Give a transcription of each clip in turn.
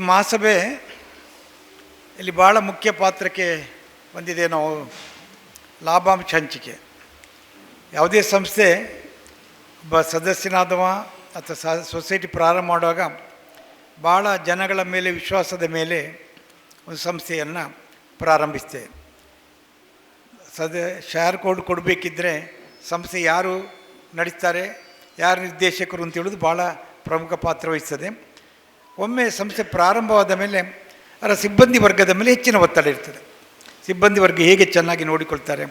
ಮಹಾಸಭೆ ಇಲ್ಲಿ ಭಾಳ ಮುಖ್ಯ ಪಾತ್ರಕ್ಕೆ ಬಂದಿದೆ. ನಾವು ಲಾಭಾಂಶ ಹಂಚಿಕೆ, ಯಾವುದೇ ಸಂಸ್ಥೆ ಒಬ್ಬ ಸದಸ್ಯನಾದವ ಅಥವಾ ಸೊಸೈಟಿ ಪ್ರಾರಂಭ ಮಾಡುವಾಗ ಭಾಳ ಜನಗಳ ಮೇಲೆ ವಿಶ್ವಾಸದ ಮೇಲೆ ಒಂದು ಸಂಸ್ಥೆಯನ್ನು ಪ್ರಾರಂಭಿಸ್ತೇವೆ. ಶೇರ್ ಕೋಡ್ ಕೊಡಬೇಕಿದ್ದರೆ ಸಂಸ್ಥೆ ಯಾರು ನಡೆಸ್ತಾರೆ, ಯಾರು ನಿರ್ದೇಶಕರು ಅಂತ ಹೇಳೋದು ಭಾಳ ಪ್ರಮುಖ ಪಾತ್ರ ವಹಿಸ್ತದೆ. ಒಮ್ಮೆ ಸಂಸ್ಥೆ ಪ್ರಾರಂಭವಾದ ಮೇಲೆ ಅದರ ಸಿಬ್ಬಂದಿ ವರ್ಗದ ಮೇಲೆ ಹೆಚ್ಚಿನ ಒತ್ತಡ ಇರ್ತದೆ. ಸಿಬ್ಬಂದಿ ವರ್ಗ ಹೇಗೆ ಚೆನ್ನಾಗಿ ನೋಡಿಕೊಳ್ತಾರೆ,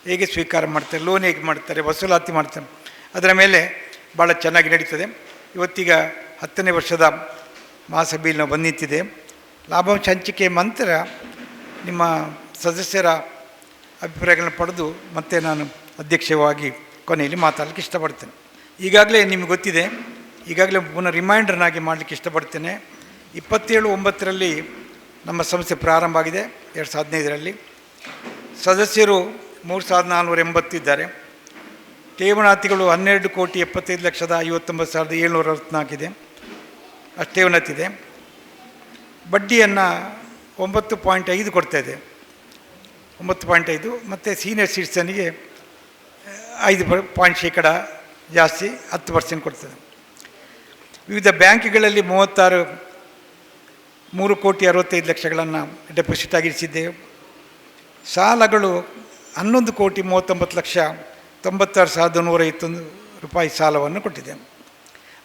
ಹೇಗೆ ಸ್ವೀಕಾರ ಮಾಡ್ತಾರೆ, ಲೋನ್ ಹೇಗೆ ಮಾಡ್ತಾರೆ, ವಸೂಲಾತಿ ಮಾಡ್ತಾರೆ, ಅದರ ಮೇಲೆ ಭಾಳ ಚೆನ್ನಾಗಿ ನಡೀತದೆ. ಇವತ್ತೀಗ 10ನೇ ವರ್ಷದ ಮಹಾಸಭೆಯಲ್ಲಿ ನಾವು ಬಂದು ನಿಂತಿದೆ. ಲಾಭಾಂಶ ಹಂಚಿಕೆ ನಂತರ ನಿಮ್ಮ ಸದಸ್ಯರ ಅಭಿಪ್ರಾಯಗಳನ್ನು ಪಡೆದು ಮತ್ತೆ ನಾನು ಅಧ್ಯಕ್ಷವಾಗಿ ಕೊನೆಯಲ್ಲಿ ಮಾತಾಡಲಿಕ್ಕೆ ಇಷ್ಟಪಡ್ತೇನೆ. ಈಗಾಗಲೇ ನಿಮಗೆ ಗೊತ್ತಿದೆ, ಈಗಾಗಲೇ ಪುನಃ ರಿಮೈಂಡರ್ನಾಗಿ ಮಾಡಲಿಕ್ಕೆ ಇಷ್ಟಪಡ್ತೇನೆ. 27/9 ನಮ್ಮ ಸಂಸ್ಥೆ ಪ್ರಾರಂಭ ಆಗಿದೆ. 2015 ಸದಸ್ಯರು 3480 ಇದ್ದಾರೆ. ಠೇವಣಾತಿಗಳು 12,75,59,764 ಇದೆ. ಅಷ್ಟು ಠೇವಣಾತಿದೆ. ಬಡ್ಡಿಯನ್ನು 9.5 ಕೊಡ್ತಾಯಿದೆ, 9.5. ಮತ್ತು ಸೀನಿಯರ್ ಸಿಟಿಸನ್ನಿಗೆ 5% ಜಾಸ್ತಿ 10% ಕೊಡ್ತದೆ. ವಿವಿಧ ಬ್ಯಾಂಕ್ಗಳಲ್ಲಿ 3,65,00,000 ಡೆಪಾಸಿಟ್ ಆಗಿರಿಸಿದ್ದೇವೆ. ಸಾಲಗಳು 11,39,96,151 ರೂಪಾಯಿ ಸಾಲವನ್ನು ಕೊಟ್ಟಿದೆ.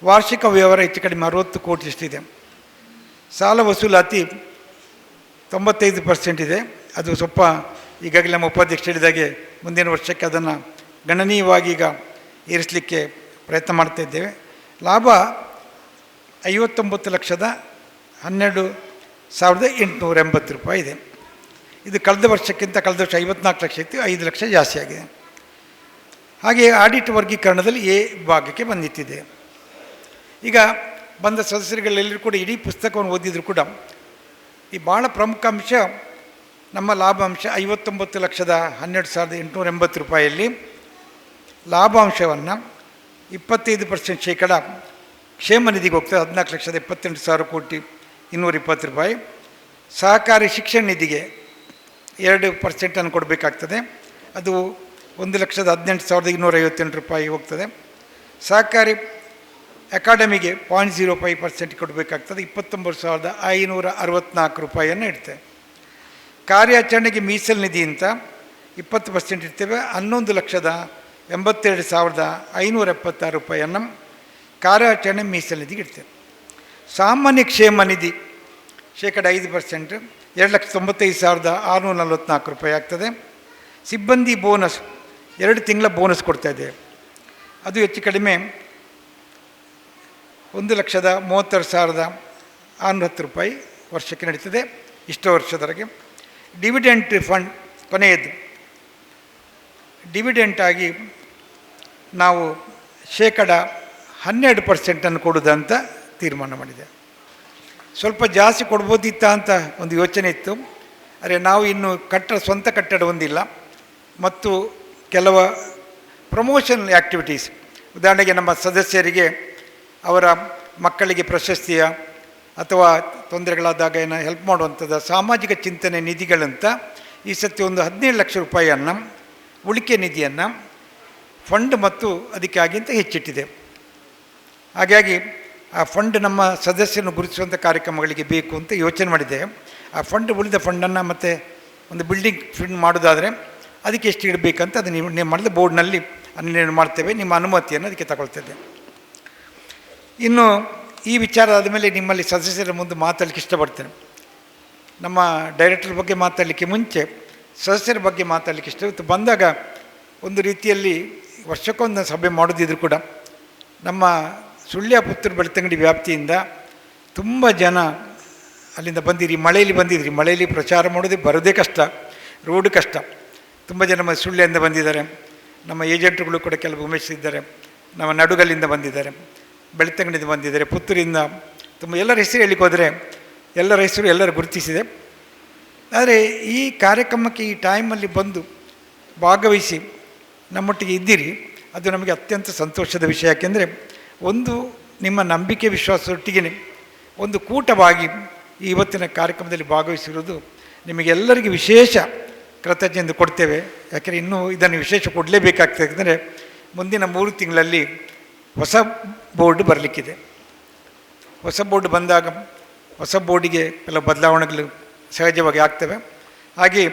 ವಾರ್ಷಿಕ ವ್ಯವಹಾರ ಹೆಚ್ಚು ಕಡಿಮೆ 60 ಕೋಟಿಯಷ್ಟಿದೆ. ಸಾಲ ವಸೂಲಾತಿ 95% ಇದೆ. ಅದು ಸ್ವಲ್ಪ ಈಗಾಗಲೇ ನಮ್ಮ ಉಪಾಧ್ಯಕ್ಷ ಹೇಳಿದಾಗೆ ಮುಂದಿನ ವರ್ಷಕ್ಕೆ ಅದನ್ನು ಗಣನೀಯವಾಗಿ ಈಗ ಏರಿಸಲಿಕ್ಕೆ ಪ್ರಯತ್ನ ಮಾಡ್ತಾ ಇದ್ದೇವೆ. ಲಾಭ 59,12,880 ರೂಪಾಯಿ ಇದೆ. ಇದು ಕಳೆದ ವರ್ಷ 54 ಲಕ್ಷ ಇತ್ತು, 5 ಲಕ್ಷ ಜಾಸ್ತಿ ಆಗಿದೆ. ಹಾಗೆ ಆಡಿಟ್ ವರ್ಗೀಕರಣದಲ್ಲಿ ಎ ಭಾಗಕ್ಕೆ ಬಂದಿತ್ತಿದೆ. ಈಗ ಬಂದ ಸದಸ್ಯರುಗಳೆಲ್ಲರೂ ಕೂಡ ಇಡೀ ಪುಸ್ತಕವನ್ನು ಓದಿದ್ರು ಕೂಡ ಈ ಭಾಳ ಪ್ರಮುಖ ಅಂಶ ನಮ್ಮ ಲಾಭಾಂಶ 59,12,880 ರೂಪಾಯಿಯಲ್ಲಿ ಲಾಭಾಂಶವನ್ನು 25% ಕ್ಷೇಮ ನಿಧಿಗೆ ಹೋಗ್ತದೆ. 14,78,220 ರೂಪಾಯಿ. ಸಹಕಾರಿ ಶಿಕ್ಷಣ ನಿಧಿಗೆ 2% ಕೊಡಬೇಕಾಗ್ತದೆ. ಅದು 1,18,258 ರೂಪಾಯಿ ಹೋಗ್ತದೆ. ಸಹಕಾರಿ ಅಕಾಡೆಮಿಗೆ 0.05% ಕೊಡಬೇಕಾಗ್ತದೆ. 29,564 ರೂಪಾಯಿಯನ್ನು ಇಡ್ತೇವೆ. ಕಾರ್ಯಾಚರಣೆಗೆ ಮೀಸಲು ನಿಧಿ ಅಂತ 20% ಇಡ್ತೇವೆ. 11,82,576 ರೂಪಾಯಿಯನ್ನು ಕಾರ್ಯಾಚರಣೆ ಮೀಸಲು ನಿಧಿಗೆ ಇಡ್ತೇವೆ. ಸಾಮಾನ್ಯ ಕ್ಷೇಮ ನಿಧಿ 5% 2,95,644 ರೂಪಾಯಿ ಆಗ್ತದೆ. ಸಿಬ್ಬಂದಿ ಬೋನಸ್ 2 ತಿಂಗಳ ಬೋನಸ್ ಕೊಡ್ತಾಯಿದ್ದೇವೆ. ಅದು ಹೆಚ್ಚು ಕಡಿಮೆ 1,32,610 ರೂಪಾಯಿ ವರ್ಷಕ್ಕೆ ನಡೀತದೆ, ಇಷ್ಟು ವರ್ಷದವರೆಗೆ. ಡಿವಿಡೆಂಟ್ ಫಂಡ್ ಕೊನೆಯದು ಡಿವಿಡೆಂಟಾಗಿ ನಾವು 12% ಕೊಡೋದಂತ ತೀರ್ಮಾನ ಮಾಡಿದೆ. ಸ್ವಲ್ಪ ಜಾಸ್ತಿ ಕೊಡ್ಬೋದಿತ್ತ ಅಂತ ಒಂದು ಯೋಚನೆ ಇತ್ತು. ಆದರೆ ನಾವು ಇನ್ನು ಸ್ವಂತ ಕಟ್ಟಡ ಹೊಂದಿಲ್ಲ ಮತ್ತು ಕೆಲವು ಪ್ರಮೋಷನಲ್ ಆ್ಯಕ್ಟಿವಿಟೀಸ್, ಉದಾಹರಣೆಗೆ ನಮ್ಮ ಸದಸ್ಯರಿಗೆ ಅವರ ಮಕ್ಕಳಿಗೆ ಪ್ರಶಸ್ತಿಯ ಅಥವಾ ತೊಂದರೆಗಳಾದಾಗ ಏನೋ ಹೆಲ್ಪ್ ಮಾಡುವಂಥದ್ದು ಸಾಮಾಜಿಕ ಚಿಂತನೆ ನಿಧಿಗಳಂತ ಈ ಸತಿ ಒಂದು 17 ಲಕ್ಷ ರೂಪಾಯಿಯನ್ನು ಉಳಿಕೆ ನಿಧಿಯನ್ನು ಫಂಡ್ ಮತ್ತು ಅದಕ್ಕೆ ಆಗಿಂತ ಹೆಚ್ಚಿಟ್ಟಿದೆ. ಹಾಗಾಗಿ ಆ ಫಂಡ್ ನಮ್ಮ ಸದಸ್ಯರನ್ನು ಗುರುತಿಸುವಂಥ ಕಾರ್ಯಕ್ರಮಗಳಿಗೆ ಬೇಕು ಅಂತ ಯೋಚನೆ ಮಾಡಿದೆ. ಆ ಉಳಿದ ಫಂಡನ್ನು ಮತ್ತು ಒಂದು ಬಿಲ್ಡಿಂಗ್ ಫಂಡ್ ಮಾಡೋದಾದರೆ ಅದಕ್ಕೆ ಎಷ್ಟು ಇಡಬೇಕಂತ ಅದು ನೀವು ಮಾಡಿದ ಬೋರ್ಡ್ನಲ್ಲಿ ನಿರ್ಣಯ ಮಾಡ್ತೇವೆ. ನಿಮ್ಮ ಅನುಮತಿಯನ್ನು ಅದಕ್ಕೆ ತಗೊಳ್ತೇವೆ. ಇನ್ನು ಈ ವಿಚಾರ ಆದಮೇಲೆ ನಿಮ್ಮಲ್ಲಿ ಸದಸ್ಯರ ಮುಂದೆ ಮಾತಾಡಲಿಕ್ಕೆ ಇಷ್ಟಪಡ್ತೇನೆ. ನಮ್ಮ ಡೈರೆಕ್ಟರ್ ಬಗ್ಗೆ ಮಾತಾಡಲಿಕ್ಕೆ ಮುಂಚೆ ಸದಸ್ಯರ ಬಗ್ಗೆ ಮಾತಾಡಲಿಕ್ಕೆ ಇಷ್ಟ. ಇವತ್ತು ಬಂದಾಗ ಒಂದು ರೀತಿಯಲ್ಲಿ ವರ್ಷಕ್ಕೊಂದು ಸಭೆ ಮಾಡೋದಿದ್ರು ಕೂಡ ನಮ್ಮ ಸುಳ್ಯ ಪುತ್ತೂರು ಬೆಳ್ತಂಗಡಿ ವ್ಯಾಪ್ತಿಯಿಂದ ತುಂಬ ಜನ ಅಲ್ಲಿಂದ ಬಂದಿರಿ. ಮಳೆಯಲ್ಲಿ ಬಂದಿದ್ರಿ. ಮಳೆಯಲ್ಲಿ ಪ್ರಚಾರ ಮಾಡೋದೇ ಬರೋದೇ ಕಷ್ಟ, ರೋಡ್ ಕಷ್ಟ. ತುಂಬ ಜನ ನಮ್ಮ ಸುಳ್ಯದಿಂದ ಬಂದಿದ್ದಾರೆ. ನಮ್ಮ ಏಜೆಂಟ್ಗಳು ಕೂಡ ಕೆಲವು ಉಮೇಶ್ ಇದ್ದಾರೆ. ನಮ್ಮ ನಡುಗಲ್ಲಿಂದ ಬಂದಿದ್ದಾರೆ, ಬೆಳ್ತಂಗಡಿಯಿಂದ ಬಂದಿದ್ದಾರೆ, ಪುತ್ತೂರಿಂದ ತುಂಬ ಎಲ್ಲರ ಹೆಸರು ಹೇಳಿಕ್ಕೆ ಹೋದರೆ ಎಲ್ಲರ ಹೆಸರು ಎಲ್ಲರೂ ಗುರುತಿಸಿದೆ. ಆದರೆ ಈ ಕಾರ್ಯಕ್ರಮಕ್ಕೆ ಈ ಟೈಮಲ್ಲಿ ಬಂದು ಭಾಗವಹಿಸಿ ನಮ್ಮೊಟ್ಟಿಗೆ ಇದ್ದೀರಿ, ಅದು ನಮಗೆ ಅತ್ಯಂತ ಸಂತೋಷದ ವಿಷಯ. ಯಾಕೆಂದರೆ ಒಂದು ನಿಮ್ಮ ನಂಬಿಕೆ ವಿಶ್ವಾಸದೊಟ್ಟಿಗೆ ಒಂದು ಕೂಟವಾಗಿ ಇವತ್ತಿನ ಕಾರ್ಯಕ್ರಮದಲ್ಲಿ ಭಾಗವಹಿಸಿರುವುದು ನಿಮಗೆಲ್ಲರಿಗೂ ವಿಶೇಷ ಕೃತಜ್ಞತೆ ಕೊಡ್ತೇವೆ. ಯಾಕೆಂದರೆ ಇನ್ನೂ ಇದನ್ನು ವಿಶೇಷ ಕೊಡಲೇಬೇಕಾಗ್ತದೆ. ಯಾಕೆಂದರೆ ಮುಂದಿನ 3 ತಿಂಗಳಲ್ಲಿ ಹೊಸ ಬೋರ್ಡ್ ಬರಲಿಕ್ಕಿದೆ. ಹೊಸ ಬೋರ್ಡ್ ಬಂದಾಗ ಹೊಸ ಬೋರ್ಡಿಗೆ ಕೆಲವು ಬದಲಾವಣೆಗಳು ಸಹಜವಾಗಿ ಆಗ್ತವೆ. ಹಾಗೆ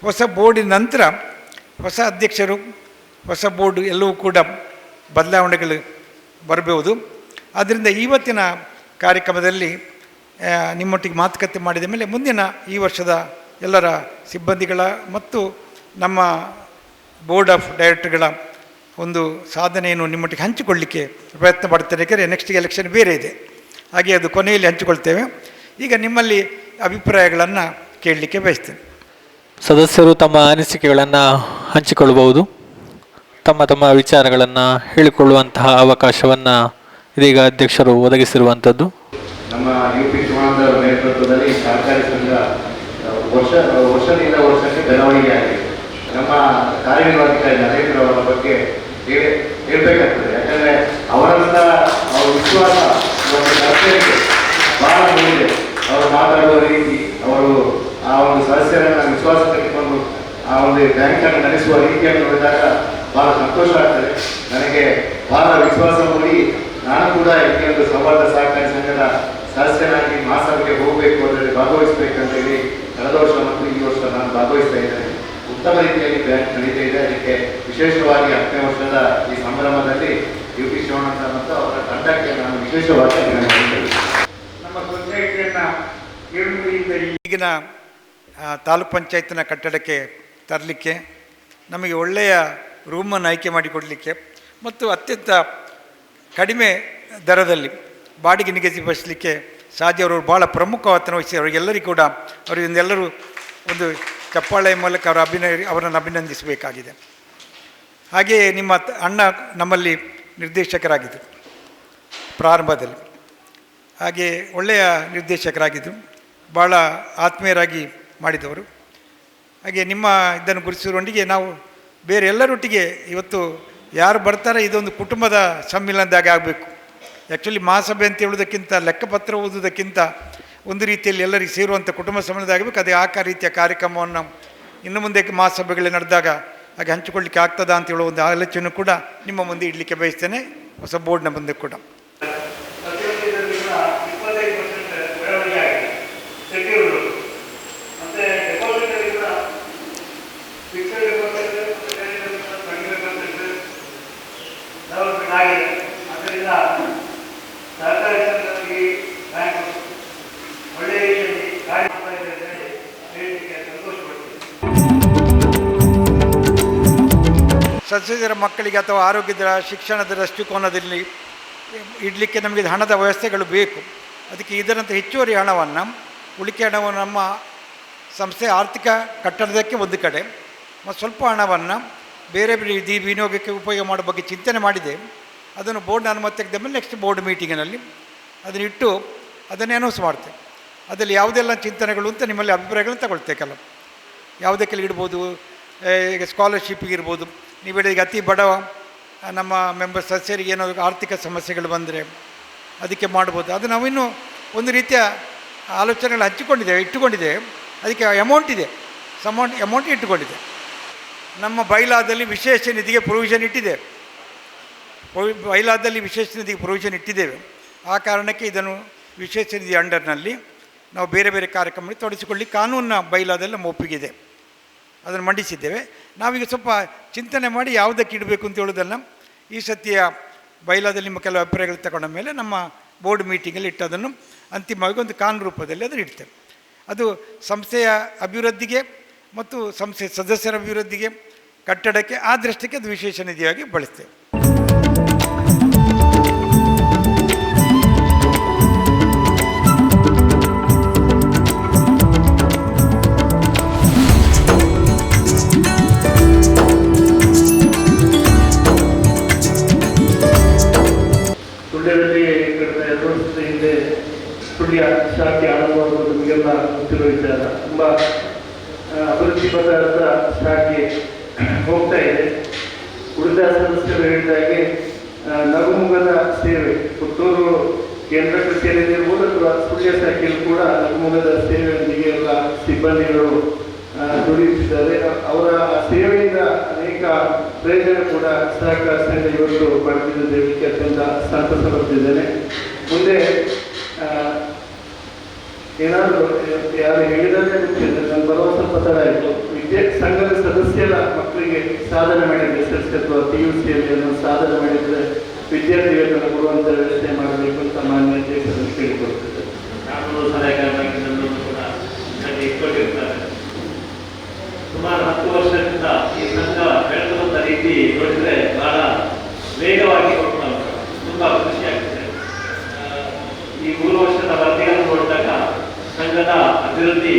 ಹೊಸ ಬೋರ್ಡಿನ ನಂತರ ಹೊಸ ಅಧ್ಯಕ್ಷರು, ಹೊಸ ಬೋರ್ಡ್ ಎಲ್ಲವೂ ಕೂಡ ಬದಲಾವಣೆಗಳು ಬರಬಹುದು. ಆದ್ದರಿಂದ ಇವತ್ತಿನ ಕಾರ್ಯಕ್ರಮದಲ್ಲಿ ನಿಮ್ಮೊಟ್ಟಿಗೆ ಮಾತುಕತೆ ಮಾಡಿದ ಮೇಲೆ ಮುಂದಿನ ಈ ವರ್ಷದ ಎಲ್ಲರ ಸಿಬ್ಬಂದಿಗಳ ಮತ್ತು ನಮ್ಮ ಬೋರ್ಡ್ ಆಫ್ ಡೈರೆಕ್ಟರ್ಗಳ ಒಂದು ಸಾಧನೆಯನ್ನು ನಿಮ್ಮೊಟ್ಟಿಗೆ ಹಂಚಿಕೊಳ್ಳಿಕ್ಕೆ ಪ್ರಯತ್ನ ಪಡ್ತೇನೆ. ಯಾಕೆಂದರೆ ನೆಕ್ಸ್ಟ್ ಎಲೆಕ್ಷನ್ ಬೇರೆ ಇದೆ, ಹಾಗೆ ಅದು ಕೊನೆಯಲ್ಲಿ ಹಂಚಿಕೊಳ್ತೇವೆ. ಈಗ ನಿಮ್ಮಲ್ಲಿ ಅಭಿಪ್ರಾಯಗಳನ್ನು ಕೇಳಲಿಕ್ಕೆ ಬಯಸ್ತೇನೆ. ಸದಸ್ಯರು ತಮ್ಮ ಅನಿಸಿಕೆಗಳನ್ನು ಹಂಚಿಕೊಳ್ಳಬಹುದು. ತಮ್ಮ ತಮ್ಮ ವಿಚಾರಗಳನ್ನು ಹೇಳಿಕೊಳ್ಳುವಂತಹ ಅವಕಾಶವನ್ನು ಇದೀಗ ಅಧ್ಯಕ್ಷರು ಒದಗಿಸಿರುವಂಥದ್ದು. ನಮ್ಮ UP ಚುನಾವಣಾ ನೇತೃತ್ವದಲ್ಲಿ ಸಹಕಾರಿ ಸಂಘ ವರ್ಷದಿಂದ ವರ್ಷಕ್ಕೆ ಬೆಳವಣಿಗೆ ಆಗಿದೆ. ನಮ್ಮ ಕಾರ್ಯನಿರ್ವಾಹಕಾರಿ ನರೇಂದ್ರ ಅವರ ಬಗ್ಗೆ ಹೇಳಬೇಕಾಗ್ತದೆ. ಯಾಕಂದರೆ ಅವರಂಥ ಅವರ ವಿಶ್ವಾಸ ಬಹಳ ಮೂಡಿದೆ. ಅವರು ಮಾತಾಡುವ ರೀತಿ, ಅವರು ಆ ಒಂದು ಸದಸ್ಯರನ್ನು ವಿಶ್ವಾಸ ತೆಗೆದುಕೊಂಡು ಆ ಒಂದು ಬ್ಯಾಂಕನ್ನು ನಡೆಸುವ ರೀತಿಯನ್ನು ನೋಡಿದಾಗ ಬಹಳ ಸಂತೋಷ ಆಗ್ತದೆ. ನನಗೆ ಬಹಳ ವಿಶ್ವಾಸ ಮೂಡಿ ನಾನು ಕೂಡ ಈ ಒಂದು ಸೌಹಾರ್ದ ಸಹಕಾರಿ ಸಂಘದ ಸದಸ್ಯನಾಗಿ ಮಹಾಸಭೆಗೆ ಹೋಗಬೇಕು, ಅದರಲ್ಲಿ ಭಾಗವಹಿಸಬೇಕಂತೇಳಿ ಕಳೆದ ವರ್ಷ ಮತ್ತು ಈ ವರ್ಷ ನಾನು ಭಾಗವಹಿಸ್ತಾ ಇದ್ದೇನೆ. ಉತ್ತಮ ರೀತಿಯಲ್ಲಿ ಬ್ಯಾಂಕ್ ನಡೀತಾ ಇದೆ. ಅದಕ್ಕೆ ವಿಶೇಷವಾಗಿ 10ನೇ ವರ್ಷದ ಈ ಸಂಭ್ರಮದಲ್ಲಿ UP ಶಿವಣ್ಣ ಮತ್ತು ಅವರ ತಂಡಕ್ಕೆ ನಾನು ವಿಶೇಷವಾಗಿ ನಮ್ಮ ಸೊಸೈಟಿಯನ್ನು ಈಗಿನ ತಾಲೂಕ್ ಪಂಚಾಯತ್ನ ಕಟ್ಟಡಕ್ಕೆ ತರಲಿಕ್ಕೆ, ನಮಗೆ ಒಳ್ಳೆಯ ರೂಮನ್ನು ಆಯ್ಕೆ ಮಾಡಿಕೊಡಲಿಕ್ಕೆ ಮತ್ತು ಅತ್ಯಂತ ಕಡಿಮೆ ದರದಲ್ಲಿ ಬಾಡಿಗೆ ನಿಗದಿಪಡಿಸಲಿಕ್ಕೆ ಸಾಧ್ಯ. ಅವರು ಭಾಳ ಪ್ರಮುಖವಾದ ವಹಿಸಿ ಅವರಿಗೆಲ್ಲರಿಗೂ ಕೂಡ ಅವರಿಂದೆಲ್ಲರೂ ಒಂದು ಚಪ್ಪಾಳೆ ಮೂಲಕ ಅವರನ್ನು ಅಭಿನಂದಿಸಬೇಕಾಗಿದೆ. ಹಾಗೆಯೇ ನಿಮ್ಮ ಅಣ್ಣ ನಮ್ಮಲ್ಲಿ ನಿರ್ದೇಶಕರಾಗಿದ್ದರು ಪ್ರಾರಂಭದಲ್ಲಿ, ಹಾಗೆ ಒಳ್ಳೆಯ ನಿರ್ದೇಶಕರಾಗಿದ್ದರು, ಭಾಳ ಆತ್ಮೀಯರಾಗಿ ಮಾಡಿದವರು. ಹಾಗೆ ನಿಮ್ಮ ಇದನ್ನು ಗುರುತಿಸಿರೊಂದಿಗೆ ನಾವು ಬೇರೆ ಎಲ್ಲರೊಟ್ಟಿಗೆ ಇವತ್ತು ಯಾರು ಬರ್ತಾರೆ ಇದೊಂದು ಕುಟುಂಬದ ಸಮ್ಮಿಲನದಾಗೆ ಆಗಬೇಕು. ಆ್ಯಕ್ಚುಲಿ ಮಹಾಸಭೆ ಅಂತ ಹೇಳೋದಕ್ಕಿಂತ, ಲೆಕ್ಕಪತ್ರ ಓದೋದಕ್ಕಿಂತ ಒಂದು ರೀತಿಯಲ್ಲಿ ಎಲ್ಲರಿಗೆ ಸೇರುವಂಥ ಕುಟುಂಬ ಸಮ್ಮಿಲನದಾಗಬೇಕು. ಅದೇ ಆ ರೀತಿಯ ಕಾರ್ಯಕ್ರಮವನ್ನು ಇನ್ನು ಮುಂದೆ ಮಹಾಸಭೆಗಳು ನಡೆದಾಗ ಹಾಗೆ ಹಂಚಿಕೊಳ್ಳಿಕ್ಕೆ ಆಗ್ತದಾ ಅಂತ ಹೇಳೋ ಒಂದು ಆಲೋಚನೆ ಕೂಡ ನಿಮ್ಮ ಮುಂದೆ ಇಡಲಿಕ್ಕೆ ಬಯಸ್ತೇನೆ, ಹೊಸ ಬೋರ್ಡ್ನ ಮುಂದೆ ಕೂಡ. ಸದಸ್ಯರ ಮಕ್ಕಳಿಗೆ ಅಥವಾ ಆರೋಗ್ಯದ ಶಿಕ್ಷಣದ ದೃಷ್ಟಿಕೋನದಲ್ಲಿ ಇಡಲಿಕ್ಕೆ ನಮಗೆ ಹಣದ ವ್ಯವಸ್ಥೆಗಳು ಬೇಕು. ಅದಕ್ಕೆ ಇದರಂಥ ಹೆಚ್ಚುವರಿ ಹಣವನ್ನು, ಉಳಿಕೆ ಹಣವನ್ನು ನಮ್ಮ ಸಂಸ್ಥೆ ಆರ್ಥಿಕ ಕಟ್ಟಡಕ್ಕೆ ಒಂದು ಕಡೆ ಮತ್ತು ಸ್ವಲ್ಪ ಹಣವನ್ನು ಬೇರೆ ಬೇರೆ ವಿನಿಯೋಗಕ್ಕೆ ಉಪಯೋಗ ಮಾಡೋ ಬಗ್ಗೆ ಚಿಂತನೆ ಮಾಡಿದೆ. ಅದನ್ನು ಬೋರ್ಡ್ ಅನುಮತಿ ತೆಗೆದ ಮೇಲೆ ನೆಕ್ಸ್ಟ್ ಬೋರ್ಡ್ ಮೀಟಿಂಗಿನಲ್ಲಿ ಅದನ್ನಿಟ್ಟು ಅದನ್ನೇ ಅನೌನ್ಸ್ ಮಾಡ್ತೇವೆ. ಅದರಲ್ಲಿ ಯಾವುದೆಲ್ಲ ಚಿಂತನೆಗಳು ಅಂತ ನಿಮ್ಮಲ್ಲಿ ಅಭಿಪ್ರಾಯಗಳನ್ನು ತಗೊಳ್ತೇವೆ. ಕೆಲವು ಯಾವುದಕ್ಕೆಲ್ಲ ಇಡ್ಬೋದು, ಈಗ ಸ್ಕಾಲರ್ಶಿಪ್ಪಿಗೆ ಇರ್ಬೋದು. ನೀವು ಹೇಳಿ ಈಗ ಅತಿ ಬಡ ನಮ್ಮ ಮೆಂಬರ್ ಸದಸ್ಯರಿಗೆ ಏನೋ ಆರ್ಥಿಕ ಸಮಸ್ಯೆಗಳು ಬಂದರೆ ಅದಕ್ಕೆ ಮಾಡ್ಬೋದು. ಅದು ನಾವಿನ್ನೂ ಒಂದು ರೀತಿಯ ಆಲೋಚನೆಗಳು ಇಟ್ಟುಕೊಂಡಿದ್ದೇವೆ. ಅದಕ್ಕೆ ಅಮೌಂಟ್ ಇದೆ, ಅಮೌಂಟ್ ಇಟ್ಟುಕೊಂಡಿದೆ. ನಮ್ಮ ಬೈಲಾದಲ್ಲಿ ವಿಶೇಷ ನಿಧಿಗೆ ಪ್ರೊವಿಷನ್ ಇಟ್ಟಿದೆ. ಬೈಲಾದಲ್ಲಿ ವಿಶೇಷ ನಿಧಿಗೆ ಪ್ರೊವಿಷನ್ ಇಟ್ಟಿದ್ದೇವೆ. ಆ ಕಾರಣಕ್ಕೆ ಇದನ್ನು ವಿಶೇಷ ನಿಧಿ ಅಂಡರ್ನಲ್ಲಿ ನಾವು ಬೇರೆ ಬೇರೆ ಕಾರ್ಯಕ್ರಮದಲ್ಲಿ ತೊಡಗಿಸಿಕೊಳ್ಳಿ ಕಾನೂನಿನ ಬೈಲಾದಲ್ಲಿ ನಮ್ಮ ಒಪ್ಪಿಗಿದೆ, ಅದನ್ನು ಮಂಡಿಸಿದ್ದೇವೆ. ನಾವೀಗ ಸ್ವಲ್ಪ ಚಿಂತನೆ ಮಾಡಿ ಯಾವುದಕ್ಕೆ ಇಡಬೇಕು ಅಂತ ಹೇಳೋದನ್ನು ಈ ಸತಿಯ ಬೈಲಾದಲ್ಲಿ ನಿಮ್ಮ ಕೆಲವು ಅಭಿಪ್ರಾಯಗಳು ತಗೊಂಡ ಮೇಲೆ ನಮ್ಮ ಬೋರ್ಡ್ ಮೀಟಿಂಗಲ್ಲಿ ಇಟ್ಟು ಅದನ್ನು ಅಂತಿಮವಾಗಿ ಒಂದು ಕಾನೂನು ರೂಪದಲ್ಲಿ ಅದನ್ನು ಇಡ್ತೇವೆ. ಅದು ಸಂಸ್ಥೆಯ ಅಭಿವೃದ್ಧಿಗೆ ಮತ್ತು ಸಂಸ್ಥೆಯ ಸದಸ್ಯರ ಅಭಿವೃದ್ಧಿಗೆ, ಕಟ್ಟಡಕ್ಕೆ, ಆ ದೃಷ್ಟಿಗೆ ಅದು ವಿಶೇಷ ನಿಧಿಯಾಗಿ ಬಳಸ್ತೇವೆ. ಸುಳ್ಯ ಶಾಖೆ ಆರಂಭವಾಗುವುದು ನಿಮಗೆಲ್ಲ ಗೊತ್ತಿರುವ ವಿಚಾರ. ತುಂಬ ಅಭಿವೃದ್ಧಿ ಪಥದ ಶಾಖೆ ಹೋಗ್ತಾ ಇದೆ. ಉಳಿದ ಸದಸ್ಯರು ಹೇಳಿದಾಗೆ ನಗುಮುಗದ ಸೇವೆ, ಪುತ್ತೂರು ಕೇಂದ್ರ ಕಚೇರಿಯಲ್ಲಿ ಇರ್ಬೋದು ಅಥವಾ ಸುಳ್ಯ ಶಾಖೆಯಲ್ಲಿ ಕೂಡ ನಗುಮೊಗದ ಸೇವೆಯೊಂದಿಗೆ ಎಲ್ಲ ಸಿಬ್ಬಂದಿಗಳು ದುಡಿಯುತ್ತಿದ್ದಾರೆ. ಅವರ ಸೇವೆಯಿಂದ ಅನೇಕ ಪ್ರಯೋಜನ ಕೂಡ ಸಹಕಾರದಿಂದ ಇವತ್ತು ಪಡೆದಿದ್ದೇವೆ. ಅತ್ಯಂತ ಸಂತಸ ಪಡ್ತಿದ್ದೇನೆ. ಮುಂದೆ ಏನಾದರೂ ಯಾರು ಹೇಳಿದರೆ ಗೊತ್ತಿಲ್ಲ, ನಾನು ಬರುವ ಸ್ವಲ್ಪ ತಡ ಆಯಿತು. ಸಂಘದ ಸದಸ್ಯರ ಮಕ್ಕಳಿಗೆ ಸಾಧನೆ ಮಾಡಿದರೆ SSLC ಅಥವಾ PUCಯಲ್ಲಿ ಸಾಧನೆ ಮಾಡಿದರೆ ವಿದ್ಯಾರ್ಥಿ ವೇತನ ಕೊಡುವಂಥ ವ್ಯವಸ್ಥೆ ಮಾಡಬೇಕು ಅಂತ ಮಾನ್ಯ ಅಧ್ಯಕ್ಷರನ್ನು ಕೇಳಿಕೊಳ್ತಿದ್ದೆ. ಕಾನೂನು ಸಲಹೆಗಾರರಾಗಿ ನನ್ನನ್ನು ಕೂಡ ನನಗೆ ಇಟ್ಕೊಂಡಿರ್ತಾರೆ. ಸುಮಾರು 10 ವರ್ಷದಿಂದ ಈ ಸಂಘ ಬೆಳೆದಂಥ ರೀತಿ ನೋಡಿದರೆ ಬಹಳ ವೇಗವಾಗಿ ಹೋಗ್ತಾ ಉಂಟು. ತುಂಬ ಖುಷಿಯಾಗ್ತದೆ. ಈ 3 ವರ್ಷದ ವರದಿಯನ್ನು ನೋಡಿದಾಗ ಸಂಘದ ಅಭಿವೃದ್ಧಿ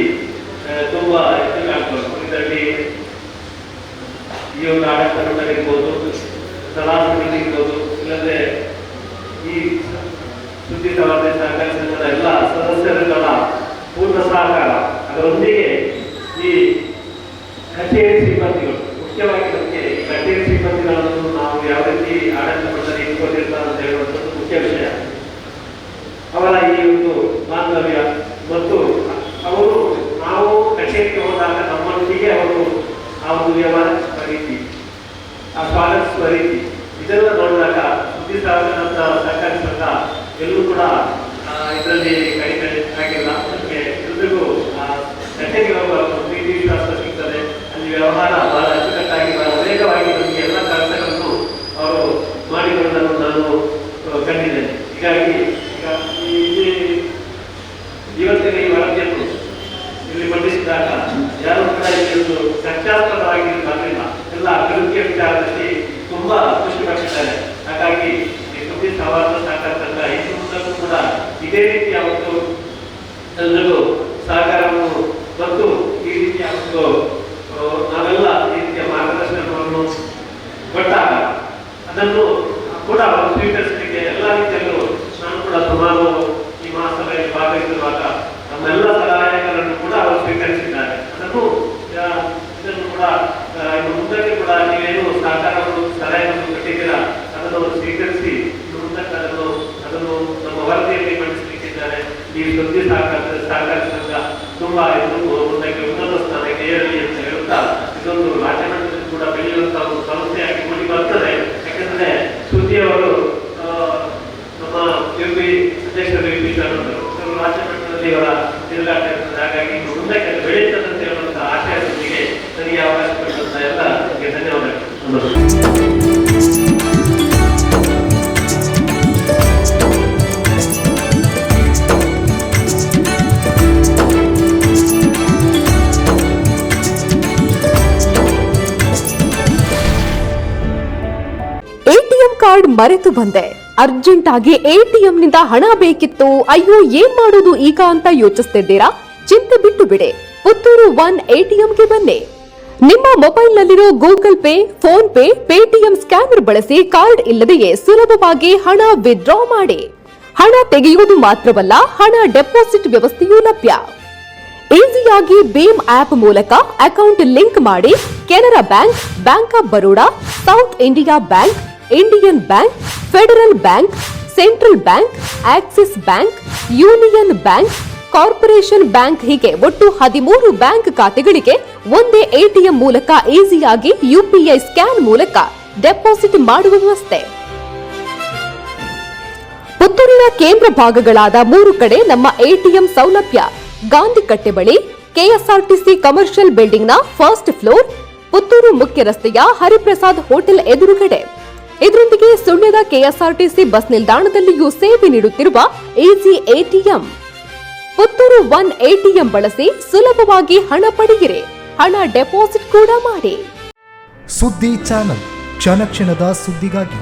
ತುಂಬ ಹೆಚ್ಚಾಗ್ತದೆ. ಇದರಲ್ಲಿ ಈ ಒಂದು ಆಡಳಿತ ಮಂಡಳಿರ್ಬೋದು, ಸಲಹಾ ಇರ್ಬೋದು, ಇಲ್ಲದೆ ಈ ಸುದ್ದಿ ಸಭೆ ಸಹಕಾರಿ ಸಂಘದ ಎಲ್ಲ ಸದಸ್ಯರುಗಳ ಪೂರ್ಣ ಸಹಕಾರ, ಅದರೊಂದಿಗೆ ಈ ಕಚೇರಿ ಸಿಬ್ಬಂದಿಗಳು, ಮುಖ್ಯವಾಗಿ ನಮಗೆ ಕಚೇರಿ ಸಿಬ್ಬಂದಿಗಳನ್ನು ನಾವು ಯಾವ ರೀತಿ ಆಡಳಿತ ಮಂಡಳಿ ಇಟ್ಕೊಂಡಿರ್ತಾರೆ ಅಂತ ಹೇಳುವಂಥದ್ದು ಮುಖ್ಯ ವಿಷಯ. ಅವರ ಈ ಒಂದು ಬಾಂಧವ್ಯ ಮತ್ತು ಅವರು ನಾವು ಕಚೇರಿಗೆ ಹೋದಾಗ ನಮ್ಮೊಂದಿಗೆ ಅವರು ಆ ಒಂದು ವ್ಯವಹಾರ ರೀತಿ, ಆ ಸ್ವಾಗತಿಸುವ ರೀತಿ, ಇದೆಲ್ಲ ನೋಡಿದಾಗ ಸುದ್ದಿ ಸಹಕಾರಿ ಸಂಘ ಎಲ್ಲೂ ಕೂಡ ಇದರಲ್ಲಿ ಕಡಿಮೆ ಆಗಿಲ್ಲ. ನಮಗೆ ಎಲ್ರಿಗೂ ಕಚೇರಿಗೆ ಹೋಗುವ ಪ್ರೀತಿ ವಿಶ್ವಾಸ ಸಿಗ್ತದೆ. ಅಲ್ಲಿ ವ್ಯವಹಾರ ಬಹಳ ಅಚ್ಚುಕಟ್ಟಾಗಿ ಬಹಳ ವೇಗವಾಗಿ ನಮಗೆ ಎಲ್ಲ ಕೆಲಸಗಳನ್ನು ಅವರು ಮಾಡಿಕೊಳ್ಳುವುದನ್ನು ನಾನು ಕಂಡಿದ್ದೇನೆ. ಹೀಗಾಗಿ ಇವತ್ತಿನ ಈ ವರದಿಯನ್ನು ಇಲ್ಲಿ ಮಂಡಿಸಿದಾಗ ಯಾರು ಕೂಡ ಇಲ್ಲಿ ಚರ್ಚಾಸ್ಪದವಾಗಿ ಬರಲಿಲ್ಲ. ಎಲ್ಲ ಅಭಿವೃದ್ಧಿಯ ವಿಚಾರದಲ್ಲಿ ತುಂಬಾ ಖುಷಿ ಪಟ್ಟಿದ್ದಾರೆ. ಹಾಗಾಗಿ ಈ ಸುದ್ದಿ ಸಹಕಾರ ಸಂಘ ಇನ್ನು ಮುಂದಕ್ಕೂ ಕೂಡ ಇದೇ ರೀತಿಯ ಒಂದು ಎಲ್ಲರಿಗೂ ಸಹಕಾರವನ್ನು ಮತ್ತು ಈ ರೀತಿಯ ಒಂದು ನಾವೆಲ್ಲ ಈ ರೀತಿಯ ಮಾರ್ಗದರ್ಶನವನ್ನು ಕೊಟ್ಟಾಗ ಅದನ್ನು ಕೂಡ ಸ್ವೀಕರಿಸಲಿಕ್ಕೆ ಎಲ್ಲ ರೀತಿಯಲ್ಲೂ ನಾನು ಕೂಡ ಸುಮಾರು ಈ ಮಹಾಸಭೆಯಲ್ಲಿ ಭಾಗವಹಿಸಿರುವಾಗ ನಮ್ಮೆಲ್ಲ ಸಲಹೆಗಳನ್ನು ಕೂಡ ಅವರು ಸ್ವೀಕರಿಸಿದ್ದಾರೆ. ಇದನ್ನು ಕೂಡ ಇನ್ನು ಮುಂದಕ್ಕೆ ಕೂಡ ನೀವೇನು ಸಹಕಾರವನ್ನು ಸಲಹೆಯನ್ನು ಕೊಟ್ಟಿದ್ದೀರಾ ಅದನ್ನು ಸ್ವೀಕರಿಸಿ ಇನ್ನು ಮುಂದಕ್ಕೆ ಅದನ್ನು ನಮ್ಮ ವರದಿಯಲ್ಲಿ ಮಂಡಿಸಲಿಕ್ಕಿದ್ದಾರೆ. ಈ ಸುದ್ದಿ ಸಹಕಾರಿ ಸಂಘ ತುಂಬಾ ಮುಂದಕ್ಕೆ ಉನ್ನತ ಸ್ಥಾನಕ್ಕೆ ಏರಲಿ ಅಂತ ಹೇಳುತ್ತಾ ಇದೊಂದು ರಾಜ್ಯ ಮಟ್ಟದಲ್ಲಿ ಕೂಡ ಬೆಳೆಯುವಂತಹ ಒಂದು ಸಂಸ್ಥೆಯಾಗಿ ಮೂಡಿ ಬರ್ತದೆ. ಯಾಕಂದ್ರೆ ಸುದ್ದಿಯವರು ನಮ್ಮ ಅಧ್ಯಕ್ಷರು ರಾಜ್ಯ ಮಟ್ಟದಲ್ಲಿ ಅವರ ತಿರುಗಾಟ ಇರ್ತದೆ. ಹಾಗಾಗಿ ಮುಂದಕ್ಕೆ ಬೆಳೆಯುತ್ತದಂತೆ ಹೇಳುವಂತಹ ಆಶಯದೊಂದಿಗೆ ನನಗೆ ಅವಕಾಶ ಕೊಟ್ಟಂತ ಎಲ್ಲ ಧನ್ಯವಾದಗಳು. ಕಾರ್ಡ್ ಮರೆತು ಬಂದೆ, ಅರ್ಜೆಂಟ್ ಆಗಿ ATMನಿಂದ ಹಣ ಬೇಕಿತ್ತು, ಅಯ್ಯೋ ಏನ್ ಮಾಡೋದು ಈಗ ಅಂತ ಯೋಚಿಸ್ತಿದ್ದೀರಾ? ಚಿಂತೆ ಬಿಟ್ಟು ಬಿಡಿ, ಪುತ್ತೂರು ಒನ್ ATMಗೆ ಬನ್ನಿ. ನಿಮ್ಮ ಮೊಬೈಲ್ನಲ್ಲಿರೋ Google Pay, PhonePe, Paytm scanner ಬಳಸಿ ಕಾರ್ಡ್ ಇಲ್ಲದೆಯೇ ಸುಲಭವಾಗಿ ಹಣ ವಿತ್ಡ್ರಾ ಮಾಡಿ. ಹಣ ತೆಗೆಯುವುದು ಮಾತ್ರವಲ್ಲ, ಹಣ ಡೆಪಾಸಿಟ್ ವ್ಯವಸ್ಥೆಯೂ ಲಭ್ಯ. ಈಸಿಯಾಗಿ ಭೀಮ್ ಆಪ್ ಮೂಲಕ ಅಕೌಂಟ್ ಲಿಂಕ್ ಮಾಡಿ Canara bank, bank of Baroda, south India bank, Indian bank, federal bank, central bank, Axis bank, union bank, corporation bank ಹೀಗೆ ಒಟ್ಟು 13 ಬ್ಯಾಂಕ್ ಖಾತೆಗಳಿಗೆ ಒಂದೇ ATM ಮೂಲಕ ಈಸಿಯಾಗಿ UPI ಸ್ಕ್ಯಾನ್ ಮೂಲಕ ಡೆಪಾಸಿಟ್ ಮಾಡುವ ವ್ಯವಸ್ಥೆ. ಪುತ್ತೂರಿನ ಕೇಂದ್ರ ಭಾಗಗಳಾದ 3 ಕಡೆ ನಮ್ಮ ATM ಸೌಲಭ್ಯ. ಗಾಂಧಿ ಕಟ್ಟೆ ಬಳಿ KSRTC ಕಮರ್ಷಿಯಲ್ ಬಿಲ್ಡಿಂಗ್ನ ಫಸ್ಟ್ ಫ್ಲೋರ್, ಪುತ್ತೂರು ಮುಖ್ಯ ರಸ್ತೆಯ ಹರಿಪ್ರಸಾದ್ ಹೋಟೆಲ್ ಎದುರುಗಡೆ. ಇದರೊಂದಿಗೆ ಸುಳ್ಯದ KSRTC ಬಸ್ ನಿಲ್ದಾಣದಲ್ಲಿಯೂ ಸೇವೆ ನೀಡುತ್ತಿರುವ easy ATM. Puttur one ATM ಬಳಸಿ ಸುಲಭವಾಗಿ ಹಣ ಪಡೆಯಿರಿ, ಹಣ ಡೆಪಾಸಿಟ್ ಕೂಡ ಮಾಡಿ. ಸುದ್ದಿ ಚಾನಲ್, ಕ್ಷಣ ಕ್ಷಣದ ಸುದ್ದಿಗಾಗಿ.